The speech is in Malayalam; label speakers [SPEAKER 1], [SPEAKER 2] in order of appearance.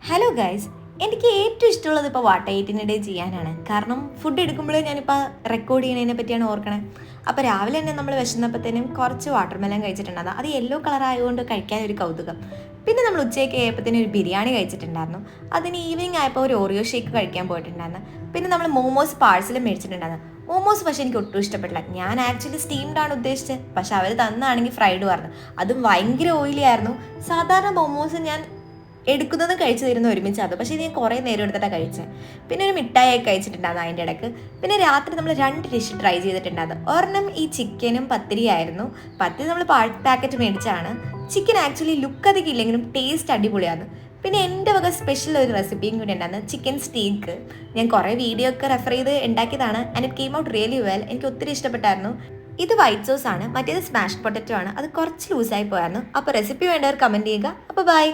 [SPEAKER 1] ഹലോ ഗൈസ്, എനിക്ക് ഏറ്റവും ഇഷ്ടമുള്ളത് ഇപ്പോൾ വാട്ടർ എയ്റ്റിനിടെ ചെയ്യാനാണ്. കാരണം ഫുഡ് എടുക്കുമ്പോഴേ ഞാനിപ്പോൾ റെക്കോർഡ് ചെയ്യുന്നതിനെ പറ്റിയാണ് ഓർക്കണേ. അപ്പോൾ രാവിലെ തന്നെ നമ്മൾ വിശന്നപ്പോഴത്തേനും കുറച്ച് വാട്ടർ മെലൺ കഴിച്ചിട്ടുണ്ടായിരുന്നു. അത് യെല്ലോ കളർ ആയതുകൊണ്ട് കഴിക്കാൻ ഒരു കൗതുകം. പിന്നെ നമ്മൾ ഉച്ചയ്ക്ക് ആയപ്പോഴത്തേനും ഒരു ബിരിയാണി കഴിച്ചിട്ടുണ്ടായിരുന്നു. അതിന് ഈവനിങ് ആയപ്പോൾ ഒരു ഓറിയോ ഷേക്ക് കഴിക്കാൻ പോയിട്ടുണ്ടായിരുന്നു. പിന്നെ നമ്മൾ മോമോസ് പാഴ്സൽ മേടിച്ചിട്ടുണ്ടായിരുന്നു. മോമോസ് പക്ഷേ എനിക്ക് ഒട്ടും ഇഷ്ടപ്പെട്ടില്ല. ഞാൻ ആക്ച്വലി സ്റ്റീംഡ് ആണ് ഉദ്ദേശിച്ചത്, പക്ഷെ അവർ തന്നാണെങ്കിൽ ഫ്രൈഡ് പറഞ്ഞു. അതും ഭയങ്കര ഓയിലി ആയിരുന്നു. സാധാരണ മോമോസ് ഞാൻ എടുക്കുന്നതും കഴിച്ചു തരുന്ന ഒരുമിച്ച് അത്, പക്ഷേ ഞാൻ കുറേ നേരം എടുത്തിട്ടാണ് കഴിച്ചത്. പിന്നെ ഒരു മിഠായിയൊക്കെ കഴിച്ചിട്ടുണ്ടായിരുന്നു അതിൻ്റെ ഇടയ്ക്ക്. പിന്നെ രാത്രി നമ്മൾ 2 ഡിഷ് ട്രൈ ചെയ്തിട്ടുണ്ടായിരുന്നു. ഒരെണ്ണം ഈ ചിക്കനും പത്തിരിയായിരുന്നു. പത്തിരി നമ്മൾ പാക്കറ്റ് മേടിച്ചാണ്. ചിക്കൻ ആക്ച്വലി ലുക്ക് അധികം ഇല്ലെങ്കിലും ടേസ്റ്റ് അടിപൊളിയാണ്. പിന്നെ എൻ്റെ വക സ്പെഷ്യൽ ഒരു റെസിപ്പിയും കൂടി ഉണ്ടായിരുന്നു, ചിക്കൻ സ്റ്റീക്ക്. ഞാൻ കുറേ വീഡിയോ ഒക്കെ റെഫർ ചെയ്ത് ഉണ്ടാക്കിയതാണ്. And it came out really well. എനിക്ക് ഒത്തിരി ഇഷ്ടപ്പെട്ടായിരുന്നു. ഇത് വൈറ്റ് സോസ് ആണ്, മറ്റേത് സ്മാഷ് പൊട്ടറ്റോ ആണ്. അത് കുറച്ച് ലൂസായി പോയായിരുന്നു. അപ്പോൾ റെസിപ്പി വേണ്ടവർ കമൻറ്റ് ചെയ്യുക. അപ്പോൾ ബൈ.